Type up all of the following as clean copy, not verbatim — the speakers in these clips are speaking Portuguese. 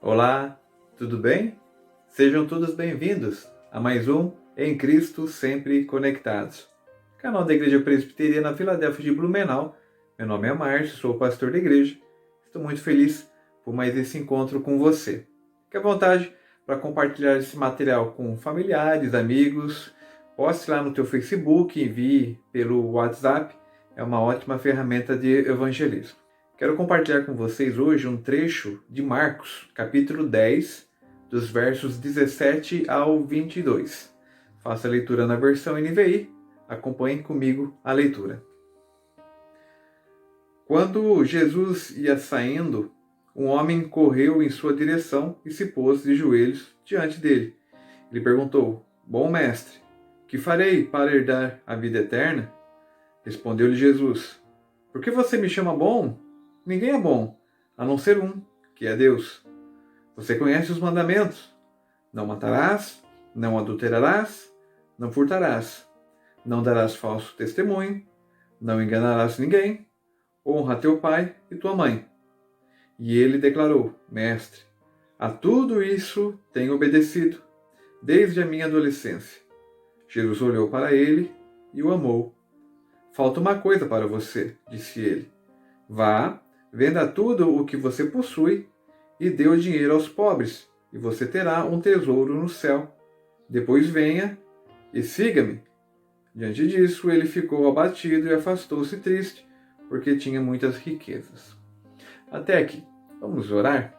Olá, tudo bem? Sejam todos bem-vindos a mais um Em Cristo Sempre Conectados, canal da Igreja Presbiteriana Filadélfia de Blumenau. Meu nome é Márcio, sou o pastor da igreja. Estou muito feliz por mais esse encontro com você. Fique à vontade para compartilhar esse material com familiares, amigos. Poste lá no teu Facebook, envie pelo WhatsApp. É uma ótima ferramenta de evangelismo. Quero compartilhar com vocês hoje um trecho de Marcos, capítulo 10, dos versos 17 ao 22. Faça a leitura na versão NVI, acompanhe comigo a leitura. Quando Jesus ia saindo, um homem correu em sua direção e se pôs de joelhos diante dele. Ele perguntou: Bom mestre, que farei para herdar a vida eterna? Respondeu-lhe Jesus: Por que você me chama bom? Ninguém é bom, a não ser um, que é Deus. Você conhece os mandamentos: não matarás, não adulterarás, não furtarás, não darás falso testemunho, não enganarás ninguém, honra teu pai e tua mãe. E ele declarou: Mestre, a tudo isso tenho obedecido, desde a minha adolescência. Jesus olhou para ele e o amou. Falta uma coisa para você, disse ele. Vá, venda tudo o que você possui e dê o dinheiro aos pobres, e você terá um tesouro no céu. Depois venha e siga-me. Diante disso, ele ficou abatido e afastou-se triste, porque tinha muitas riquezas. Até aqui. Vamos orar?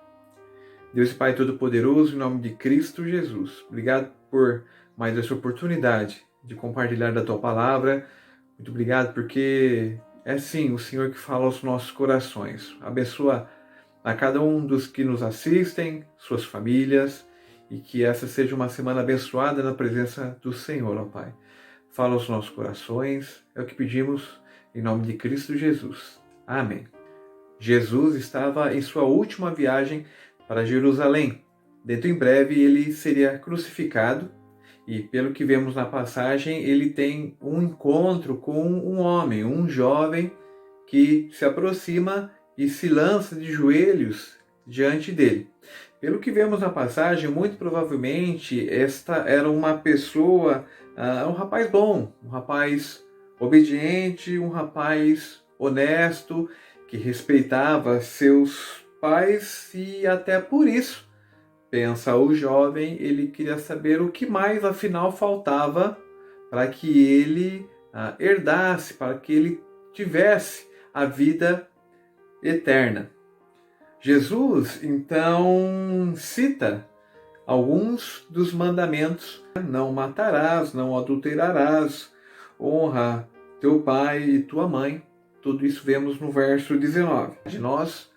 Deus Pai Todo-Poderoso, em nome de Cristo Jesus, obrigado por mais essa oportunidade de compartilhar da Tua Palavra. Muito obrigado porque é sim o Senhor que fala aos nossos corações. Abençoa a cada um dos que nos assistem, suas famílias, e que essa seja uma semana abençoada na presença do Senhor, ó Pai. Fala aos nossos corações, é o que pedimos em nome de Cristo Jesus. Amém. Jesus estava em sua última viagem para Jerusalém. Dentro em breve ele seria crucificado e, pelo que vemos na passagem, ele tem um encontro com um homem, um jovem que se aproxima e se lança de joelhos diante dele. Pelo que vemos na passagem, muito provavelmente esta era uma pessoa, um rapaz bom, um rapaz obediente, um rapaz honesto, que respeitava seus pais e até por isso, pensa o jovem, ele queria saber o que mais afinal faltava para que ele herdasse, para que ele tivesse a vida eterna. Jesus, então, cita alguns dos mandamentos: não matarás, não adulterarás, honra teu pai e tua mãe. Tudo isso vemos no verso 19. Nós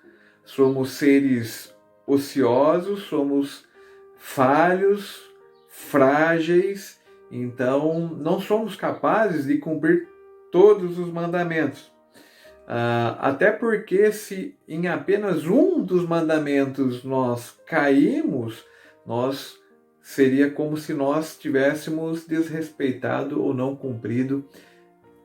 somos seres ociosos, somos falhos, frágeis, então não somos capazes de cumprir todos os mandamentos. Até porque se em apenas um dos mandamentos nós caímos, seria como se nós tivéssemos desrespeitado ou não cumprido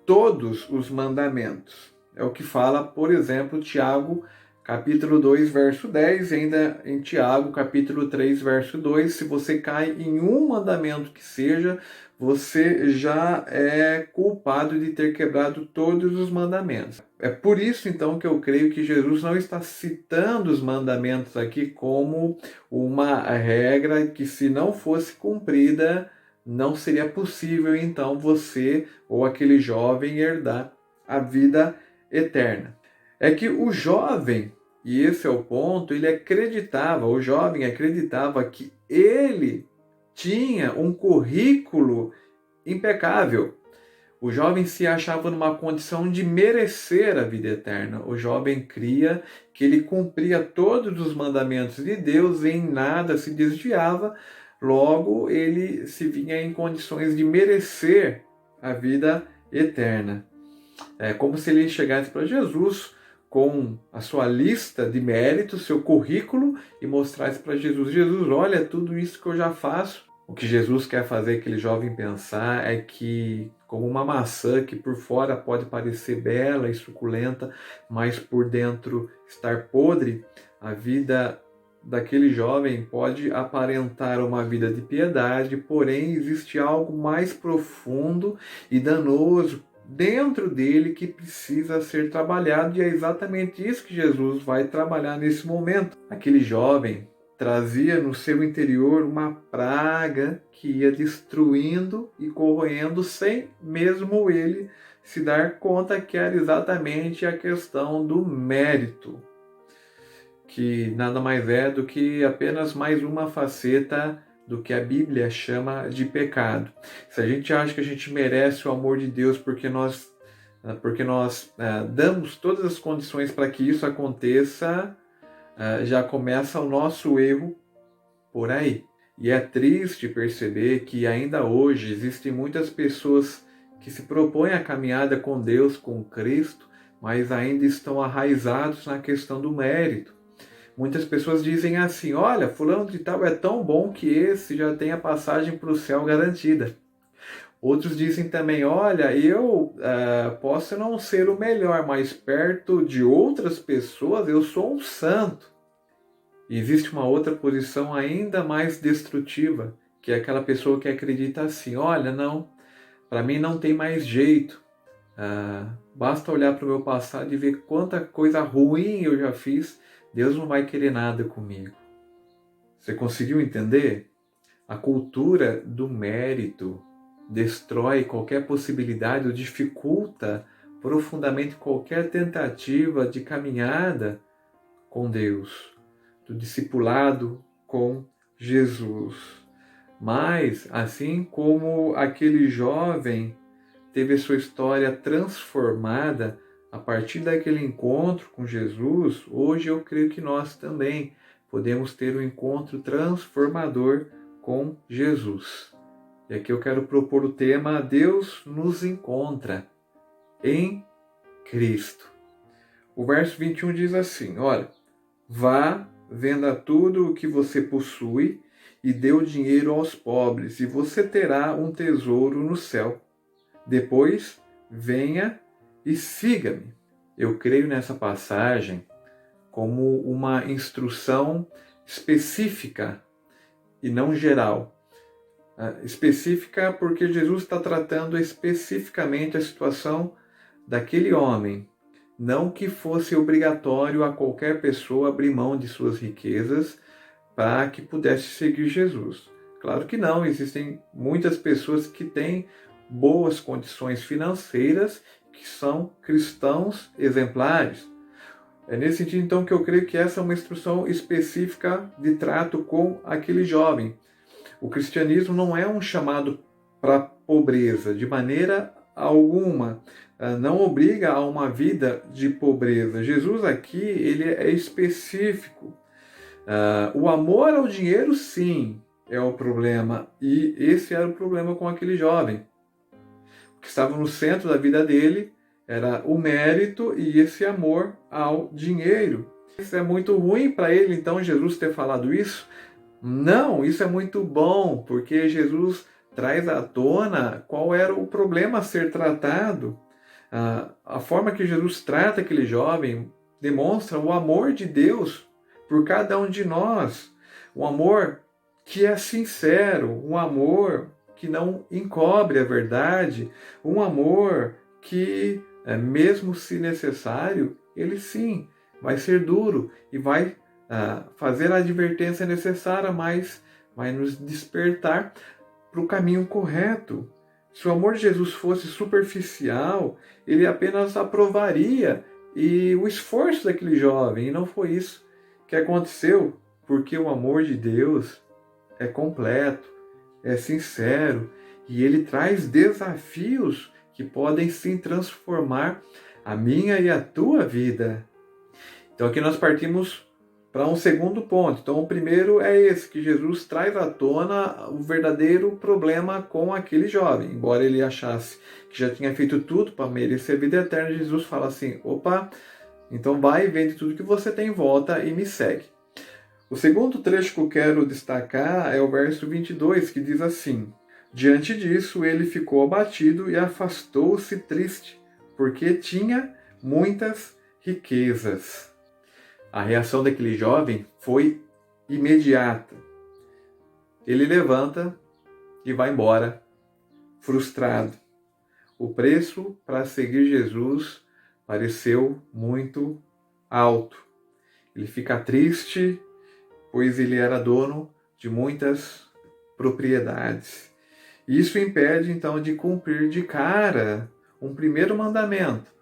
todos os mandamentos. É o que fala, por exemplo, Tiago, capítulo 2, verso 10, e ainda em Tiago, capítulo 3, verso 2, se você cai em um mandamento que seja, você já é culpado de ter quebrado todos os mandamentos. É por isso, então, que eu creio que Jesus não está citando os mandamentos aqui como uma regra que, se não fosse cumprida, não seria possível, então, você ou aquele jovem herdar a vida eterna. É que o jovem, e esse é o ponto, o jovem acreditava que ele tinha um currículo impecável. O jovem se achava numa condição de merecer a vida eterna. O jovem cria que ele cumpria todos os mandamentos de Deus e em nada se desviava, logo ele se vinha em condições de merecer a vida eterna. É como se ele chegasse para Jesus com a sua lista de méritos, seu currículo, e mostrasse para Jesus: Jesus, olha tudo isso que eu já faço. O que Jesus quer fazer aquele jovem pensar é que, como uma maçã que por fora pode parecer bela e suculenta, mas por dentro estar podre, a vida daquele jovem pode aparentar uma vida de piedade, porém existe algo mais profundo e danoso dentro dele que precisa ser trabalhado, e é exatamente isso que Jesus vai trabalhar nesse momento. Aquele jovem trazia no seu interior uma praga que ia destruindo e corroendo sem mesmo ele se dar conta que era exatamente a questão do mérito, que nada mais é do que apenas mais uma faceta do que a Bíblia chama de pecado. Se a gente acha que a gente merece o amor de Deus porque nós damos todas as condições para que isso aconteça, já começa o nosso erro por aí. E é triste perceber que ainda hoje existem muitas pessoas que se propõem a caminhada com Deus, com Cristo, mas ainda estão arraizados na questão do mérito. Muitas pessoas dizem assim: olha, fulano de tal é tão bom que esse já tem a passagem para o céu garantida. Outros dizem também: olha, eu posso não ser o melhor, mas perto de outras pessoas eu sou um santo. E existe uma outra posição ainda mais destrutiva, que é aquela pessoa que acredita assim: olha, não, para mim não tem mais jeito. Basta olhar para o meu passado e ver quanta coisa ruim eu já fiz. Deus não vai querer nada comigo. Você conseguiu entender? A cultura do mérito destrói qualquer possibilidade ou dificulta profundamente qualquer tentativa de caminhada com Deus, do discipulado com Jesus. Mas, assim como aquele jovem teve sua história transformada a partir daquele encontro com Jesus, hoje eu creio que nós também podemos ter um encontro transformador com Jesus. E aqui eu quero propor o tema: Deus nos encontra em Cristo. O verso 21 diz assim: olha, vá, venda tudo o que você possui e dê o dinheiro aos pobres, e você terá um tesouro no céu. Depois, venha e siga-me. Eu creio nessa passagem como uma instrução específica e não geral. Específica porque Jesus está tratando especificamente a situação daquele homem. Não que fosse obrigatório a qualquer pessoa abrir mão de suas riquezas para que pudesse seguir Jesus. Claro que não, existem muitas pessoas que têm boas condições financeiras, que são cristãos exemplares. É nesse sentido, então, que eu creio que essa é uma instrução específica de trato com aquele jovem. O cristianismo não é um chamado para pobreza, de maneira alguma. Não obriga a uma vida de pobreza. Jesus aqui, ele é específico. O amor ao dinheiro, sim, é o problema. E esse era o problema com aquele jovem. O que estava no centro da vida dele era o mérito e esse amor ao dinheiro. Isso é muito ruim para ele, então, Jesus ter falado isso? Não, isso é muito bom, porque Jesus traz à tona qual era o problema a ser tratado. A forma que Jesus trata aquele jovem demonstra o amor de Deus por cada um de nós. Um amor que é sincero, um amor que não encobre a verdade, um amor que, mesmo se necessário, ele sim vai ser duro e vai fazer a advertência necessária, mas vai nos despertar para o caminho correto. Se o amor de Jesus fosse superficial, ele apenas aprovaria o esforço daquele jovem, e não foi isso que aconteceu, porque o amor de Deus é completo, é sincero, e ele traz desafios que podem sim transformar a minha e a tua vida. Então aqui nós partimos para um segundo ponto. Então o primeiro é esse, que Jesus traz à tona o verdadeiro problema com aquele jovem. Embora ele achasse que já tinha feito tudo para merecer a vida eterna, Jesus fala assim: opa, então vai e vende tudo que você tem em volta e me segue. O segundo trecho que eu quero destacar é o verso 22, que diz assim: diante disso ele ficou abatido e afastou-se triste, porque tinha muitas riquezas. A reação daquele jovem foi imediata. Ele levanta e vai embora, frustrado. O preço para seguir Jesus pareceu muito alto. Ele fica triste, pois ele era dono de muitas propriedades. Isso impede, então, de cumprir de cara um primeiro mandamento.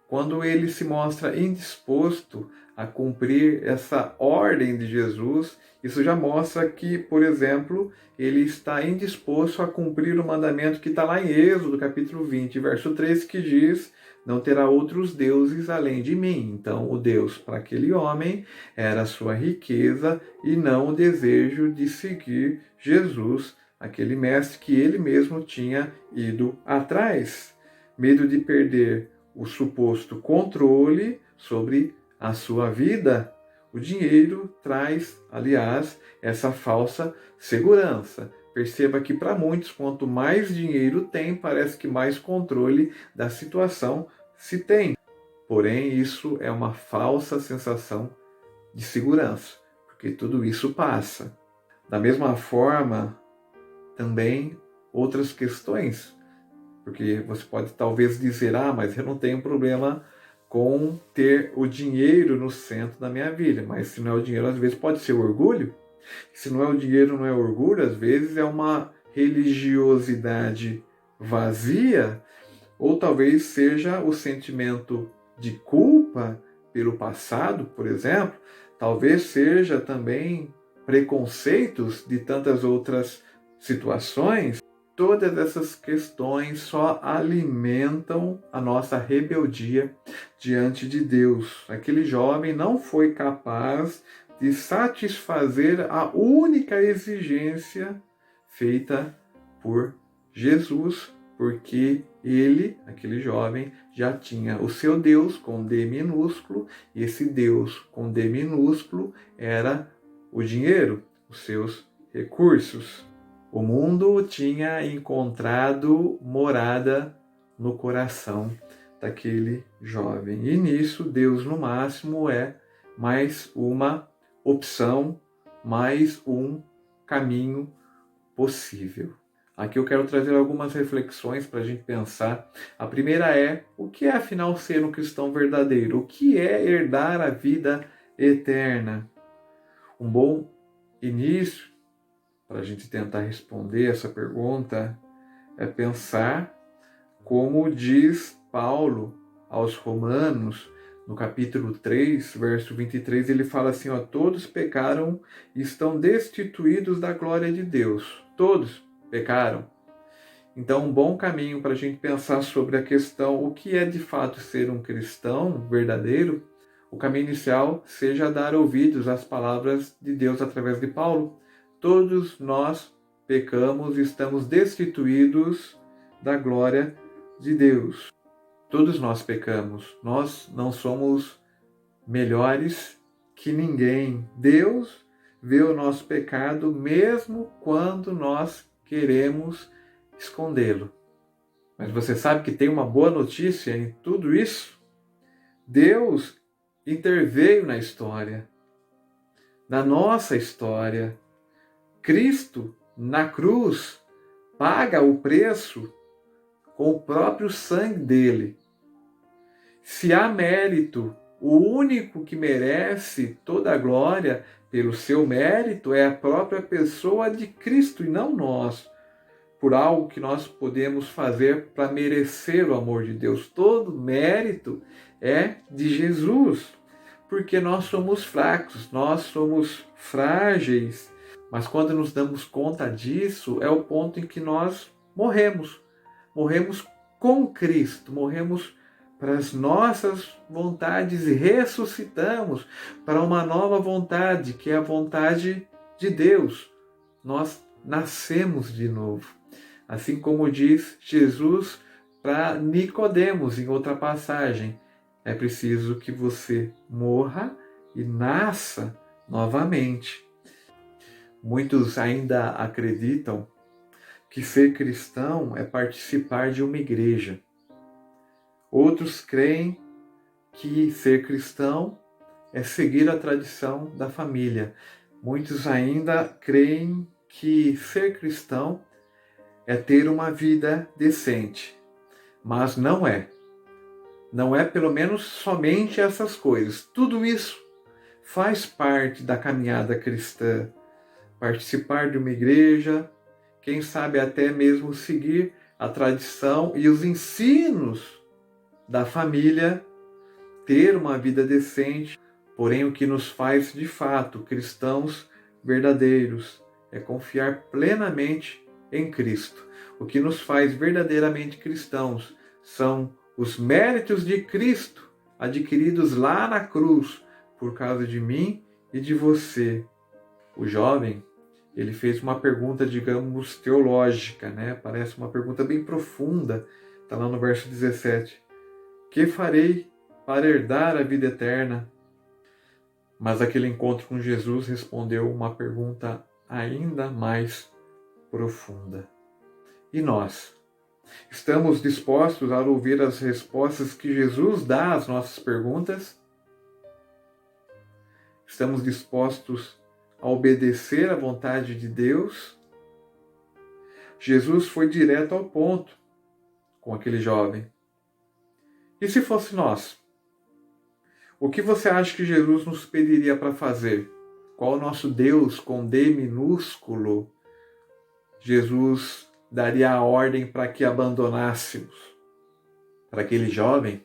Quando ele se mostra indisposto a cumprir essa ordem de Jesus, isso já mostra que, por exemplo, ele está indisposto a cumprir o mandamento que está lá em Êxodo, capítulo 20, verso 3, que diz: não terá outros deuses além de mim. Então, o Deus para aquele homem era a sua riqueza e não o desejo de seguir Jesus, aquele mestre que ele mesmo tinha ido atrás. Medo de perder o suposto controle sobre a sua vida. O dinheiro traz, aliás, essa falsa segurança. Perceba que para muitos, quanto mais dinheiro tem, parece que mais controle da situação se tem. Porém, isso é uma falsa sensação de segurança, porque tudo isso passa. Da mesma forma, também outras questões, porque você pode talvez dizer: mas eu não tenho problema com ter o dinheiro no centro da minha vida. Mas se não é o dinheiro, às vezes pode ser o orgulho. Se não é o dinheiro, não é orgulho, às vezes é uma religiosidade vazia, ou talvez seja o sentimento de culpa pelo passado, por exemplo, talvez seja também preconceitos de tantas outras situações. Todas essas questões só alimentam a nossa rebeldia diante de Deus. Aquele jovem não foi capaz de satisfazer a única exigência feita por Jesus, porque ele, aquele jovem, já tinha o seu Deus com D minúsculo, e esse Deus com D minúsculo era o dinheiro, os seus recursos. O mundo tinha encontrado morada no coração daquele jovem. E nisso, Deus, no máximo, é mais uma opção, mais um caminho possível. Aqui eu quero trazer algumas reflexões para a gente pensar. A primeira é: o que é afinal ser um cristão verdadeiro? O que é herdar a vida eterna? Um bom início para a gente tentar responder essa pergunta é pensar como diz Paulo aos Romanos, no capítulo 3, verso 23, ele fala assim, todos pecaram e estão destituídos da glória de Deus. Todos pecaram. Então, um bom caminho para a gente pensar sobre a questão, o que é de fato ser um cristão verdadeiro, o caminho inicial seja dar ouvidos às palavras de Deus através de Paulo. Todos nós pecamos e estamos destituídos da glória de Deus. Todos nós pecamos. Nós não somos melhores que ninguém. Deus vê o nosso pecado mesmo quando nós queremos escondê-lo. Mas você sabe que tem uma boa notícia em tudo isso? Deus interveio na história, na nossa história. Cristo, na cruz, paga o preço com o próprio sangue dele. Se há mérito, o único que merece toda a glória pelo seu mérito é a própria pessoa de Cristo e não nós, por algo que nós podemos fazer para merecer o amor de Deus. Todo mérito é de Jesus, porque nós somos fracos, nós somos frágeis. Mas quando nos damos conta disso, é o ponto em que nós morremos. Morremos com Cristo, morremos para as nossas vontades e ressuscitamos para uma nova vontade, que é a vontade de Deus. Nós nascemos de novo. Assim como diz Jesus para Nicodemos em outra passagem, é preciso que você morra e nasça novamente. Muitos ainda acreditam que ser cristão é participar de uma igreja. Outros creem que ser cristão é seguir a tradição da família. Muitos ainda creem que ser cristão é ter uma vida decente. Mas não é. Não é pelo menos somente essas coisas. Tudo isso faz parte da caminhada cristã. Participar de uma igreja, quem sabe até mesmo seguir a tradição e os ensinos da família, ter uma vida decente. Porém, o que nos faz de fato cristãos verdadeiros é confiar plenamente em Cristo. O que nos faz verdadeiramente cristãos são os méritos de Cristo adquiridos lá na cruz por causa de mim e de você. O jovem, ele fez uma pergunta, digamos, teológica, né? Parece uma pergunta bem profunda. Está lá no verso 17. Que farei para herdar a vida eterna? Mas aquele encontro com Jesus respondeu uma pergunta ainda mais profunda. E nós? Estamos dispostos a ouvir as respostas que Jesus dá às nossas perguntas? Estamos dispostos a obedecer à vontade de Deus? Jesus foi direto ao ponto com aquele jovem. E se fosse nós? O que você acha que Jesus nos pediria para fazer? Qual o nosso Deus com D minúsculo Jesus daria a ordem para que abandonássemos. Para aquele jovem,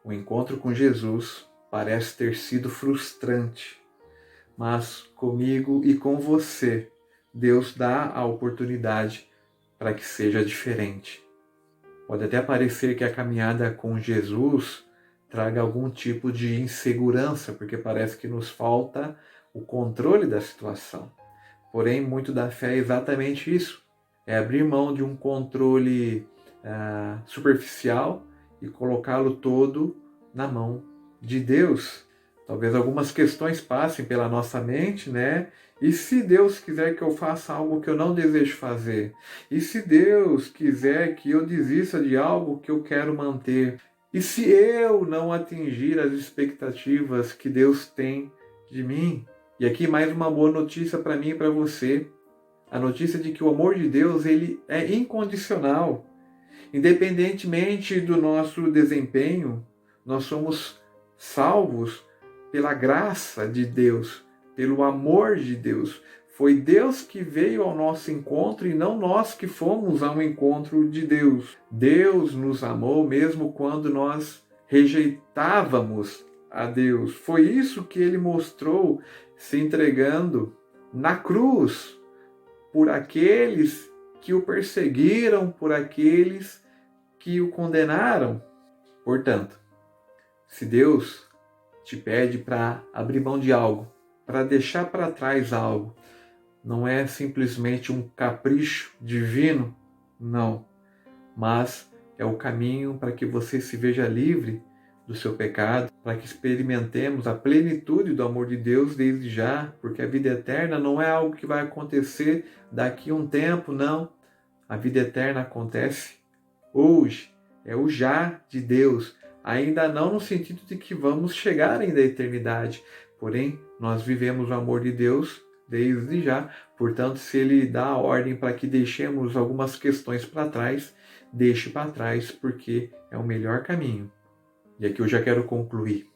o encontro com Jesus parece ter sido frustrante, mas comigo e com você, Deus dá a oportunidade para que seja diferente. Pode até parecer que a caminhada com Jesus traga algum tipo de insegurança, porque parece que nos falta o controle da situação. Porém, muito da fé é exatamente isso. É abrir mão de um controle superficial e colocá-lo todo na mão de Deus. Talvez algumas questões passem pela nossa mente, né? E se Deus quiser que eu faça algo que eu não desejo fazer? E se Deus quiser que eu desista de algo que eu quero manter? E se eu não atingir as expectativas que Deus tem de mim? E aqui mais uma boa notícia para mim e para você. A notícia de que o amor de Deus ele é incondicional. Independentemente do nosso desempenho, nós somos salvos pela graça de Deus, pelo amor de Deus. Foi Deus que veio ao nosso encontro e não nós que fomos ao encontro de Deus. Deus nos amou mesmo quando nós rejeitávamos a Deus. Foi isso que ele mostrou se entregando na cruz por aqueles que o perseguiram, por aqueles que o condenaram. Portanto, se Deus te pede para abrir mão de algo, para deixar para trás algo, não é simplesmente um capricho divino, não, mas é o caminho para que você se veja livre do seu pecado, para que experimentemos a plenitude do amor de Deus desde já, porque a vida eterna não é algo que vai acontecer daqui a um tempo, não. A vida eterna acontece hoje, é o já de Deus, ainda não no sentido de que vamos chegar ainda à eternidade, porém nós vivemos o amor de Deus desde já, portanto se Ele dá a ordem para que deixemos algumas questões para trás, deixe para trás porque é o melhor caminho. E aqui eu já quero concluir.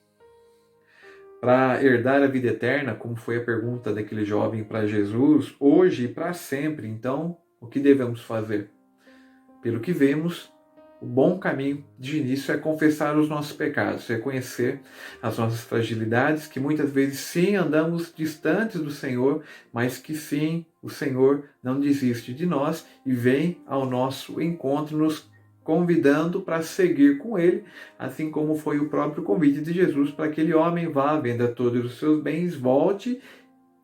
Para herdar a vida eterna, como foi a pergunta daquele jovem para Jesus, hoje e para sempre, então, o que devemos fazer? Pelo que vemos, o bom caminho de início é confessar os nossos pecados, reconhecer as nossas fragilidades, que muitas vezes sim andamos distantes do Senhor, mas que sim, o Senhor não desiste de nós e vem ao nosso encontro nos convidando para seguir com Ele, assim como foi o próprio convite de Jesus para aquele homem: vá, venda todos os seus bens, volte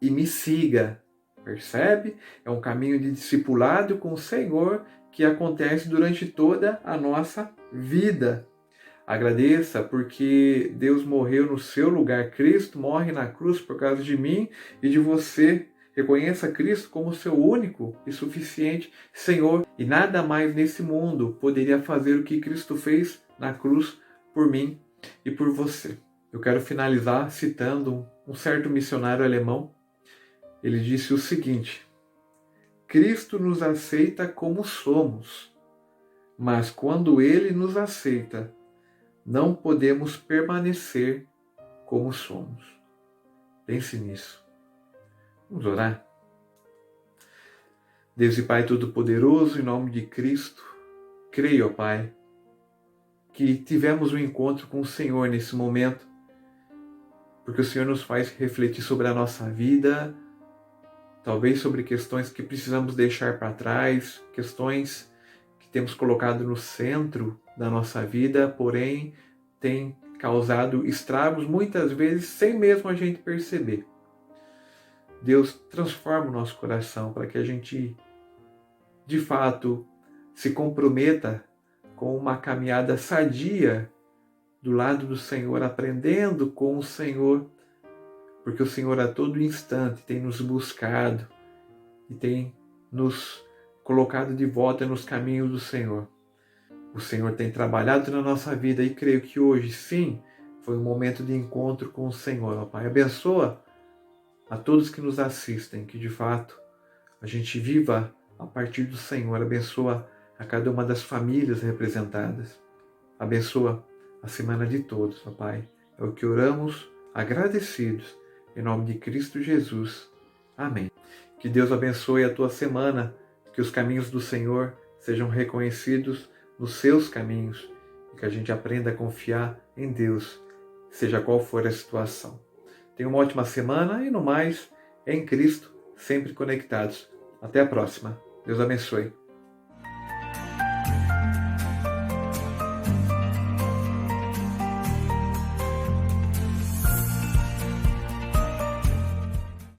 e me siga. Percebe? É um caminho de discipulado com o Senhor que acontece durante toda a nossa vida. Agradeça porque Deus morreu no seu lugar. Cristo morre na cruz por causa de mim e de você. Reconheça Cristo como seu único e suficiente Senhor. E nada mais nesse mundo poderia fazer o que Cristo fez na cruz por mim e por você. Eu quero finalizar citando um certo missionário alemão. Ele disse o seguinte: Cristo nos aceita como somos, mas quando Ele nos aceita, não podemos permanecer como somos. Pense nisso. Vamos orar? Deus e Pai Todo-Poderoso, em nome de Cristo, creio, ó Pai, que tivemos um encontro com o Senhor nesse momento, porque o Senhor nos faz refletir sobre a nossa vida, talvez sobre questões que precisamos deixar para trás, questões que temos colocado no centro da nossa vida, porém tem causado estragos muitas vezes sem mesmo a gente perceber. Deus, transforma o nosso coração para que a gente, de fato, se comprometa com uma caminhada sadia do lado do Senhor, aprendendo com o Senhor, porque o Senhor a todo instante tem nos buscado e tem nos colocado de volta nos caminhos do Senhor. O Senhor tem trabalhado na nossa vida e creio que hoje, sim, foi um momento de encontro com o Senhor, ó Pai. Abençoa a todos que nos assistem, que de fato a gente viva a partir do Senhor. Abençoa a cada uma das famílias representadas. Abençoa a semana de todos, ó Pai. É o que oramos, agradecidos, em nome de Cristo Jesus. Amém. Que Deus abençoe a tua semana, que os caminhos do Senhor sejam reconhecidos nos seus caminhos e que a gente aprenda a confiar em Deus, seja qual for a situação. Tenha uma ótima semana e, no mais, em Cristo, sempre conectados. Até a próxima. Deus abençoe.